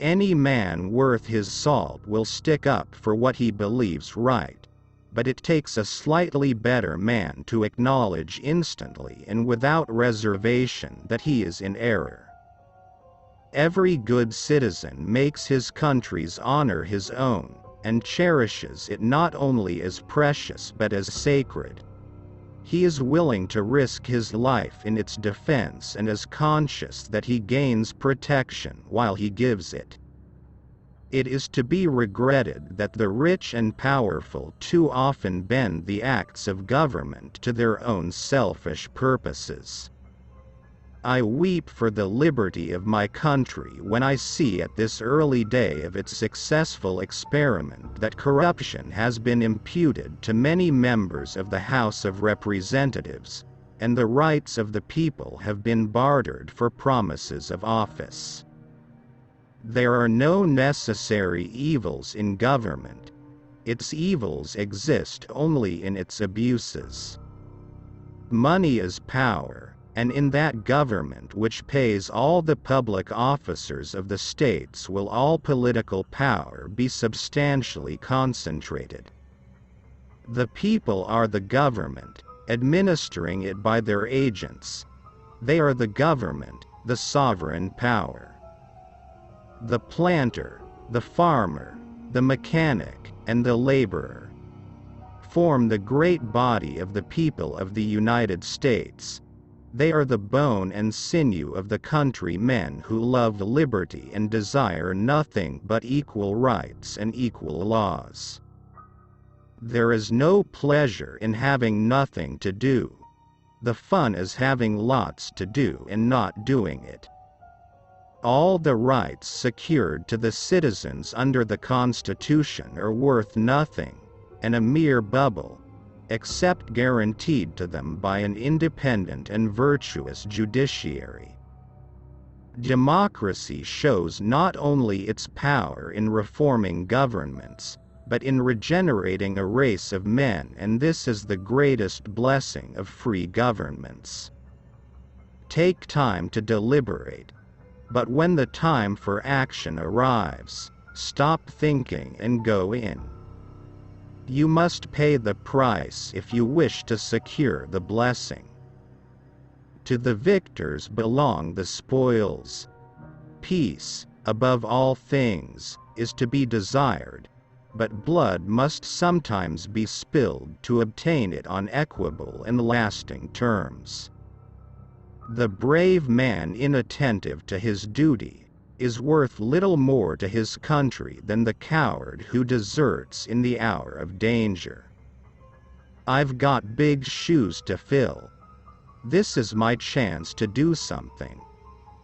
Any man worth his salt will stick up for what he believes right, but it takes a slightly better man to acknowledge instantly and without reservation that he is in error. Every good citizen makes his country's honor his own, and cherishes it not only as precious but as sacred. He is willing to risk his life in its defense and is conscious that he gains protection while he gives it. It is to be regretted that the rich and powerful too often bend the acts of government to their own selfish purposes. I weep for the liberty of my country when I see at this early day of its successful experiment that corruption has been imputed to many members of the House of Representatives, and the rights of the people have been bartered for promises of office. There are no necessary evils in government. Its evils exist only in its abuses. Money is power, and in that government which pays all the public officers of the states will all political power be substantially concentrated. The people are the government, administering it by their agents. They are the government, the sovereign power. The planter, the farmer, the mechanic, and the laborer form the great body of the people of the United States. They are the bone and sinew of the countrymen who love liberty and desire nothing but equal rights and equal laws. There is no pleasure in having nothing to do. The fun is having lots to do and not doing it. All the rights secured to the citizens under the Constitution are worth nothing, and a mere bubble, except guaranteed to them by an independent and virtuous judiciary. Democracy shows not only its power in reforming governments, but in regenerating a race of men, and this is the greatest blessing of free governments. Take time to deliberate, but when the time for action arrives, stop thinking and go in. You must pay the price if you wish to secure the blessing. To the victors belong the spoils. Peace, above all things, is to be desired, but blood must sometimes be spilled to obtain it on equable and lasting terms. The brave man inattentive to his duty is worth little more to his country than the coward who deserts in the hour of danger. I've got big shoes to fill. This is my chance to do something.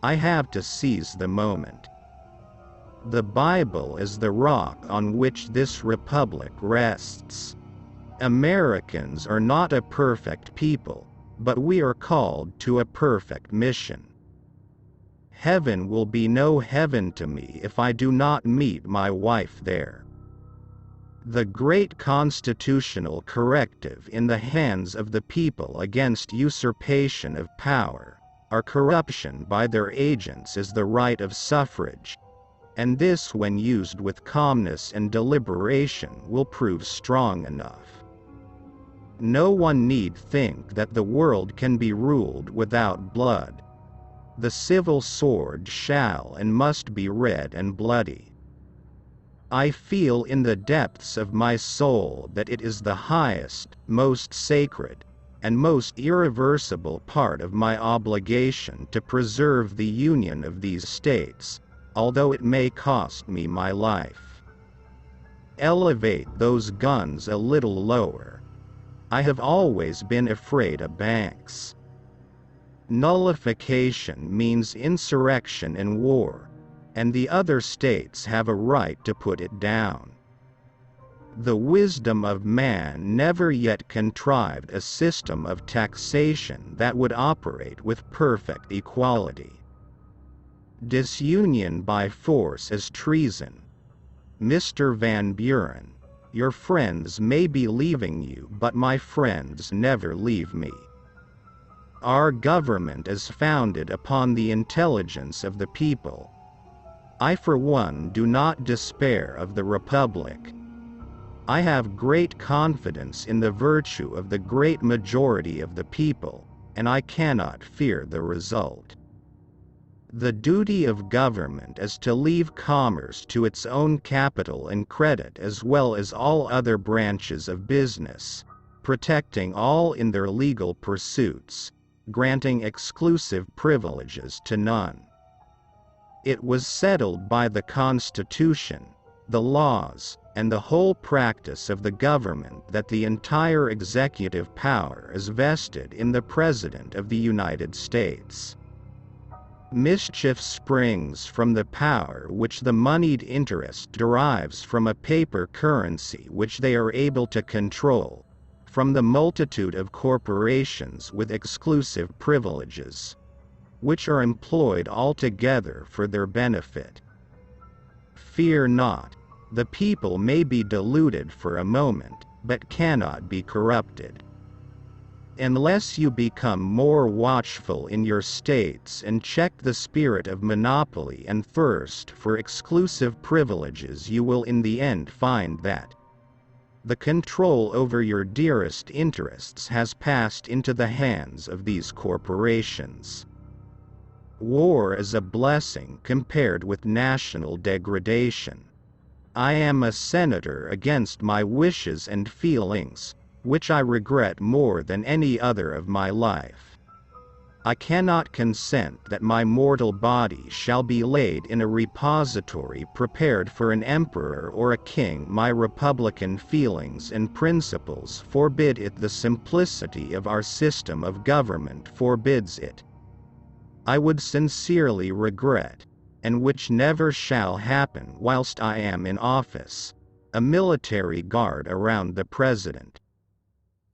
I have to seize the moment. The Bible is the rock on which this republic rests. Americans are not a perfect people, but we are called to a perfect mission. Heaven will be no heaven to me if I do not meet my wife there. The great constitutional corrective in the hands of the people against usurpation of power, or corruption by their agents, is the right of suffrage, and this, when used with calmness and deliberation, will prove strong enough. No one need think that the world can be ruled without blood. The civil sword shall and must be red and bloody. I feel in the depths of my soul that it is the highest, most sacred, and most irreversible part of my obligation to preserve the union of these states, although it may cost me my life. Elevate those guns a little lower. I have always been afraid of banks. Nullification means insurrection and war, and the other states have a right to put it down. The wisdom of man never yet contrived a system of taxation that would operate with perfect equality. Disunion by force is treason. Mr. Van Buren, your friends may be leaving you, but my friends never leave me. Our government is founded upon the intelligence of the people. I for one do not despair of the Republic. I have great confidence in the virtue of the great majority of the people, and I cannot fear the result. The duty of government is to leave commerce to its own capital and credit as well as all other branches of business, protecting all in their legal pursuits, granting exclusive privileges to none. It was settled by the Constitution, the laws, and the whole practice of the government that the entire executive power is vested in the President of the United States. Mischief springs from the power which the moneyed interest derives from a paper currency which they are able to control, from the multitude of corporations with exclusive privileges, which are employed altogether for their benefit. Fear not, the people may be deluded for a moment, but cannot be corrupted. Unless you become more watchful in your states and check the spirit of monopoly and thirst for exclusive privileges, you will in the end find that the control over your dearest interests has passed into the hands of these corporations. War is a blessing compared with national degradation. I am a senator against my wishes and feelings, which I regret more than any other of my life. I cannot consent that my mortal body shall be laid in a repository prepared for an emperor or a king. My republican feelings and principles forbid it. The simplicity of our system of government forbids it. I would sincerely regret, and which never shall happen whilst I am in office, a military guard around the President.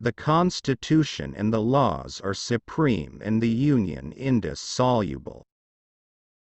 The Constitution and the laws are supreme and the Union indissoluble.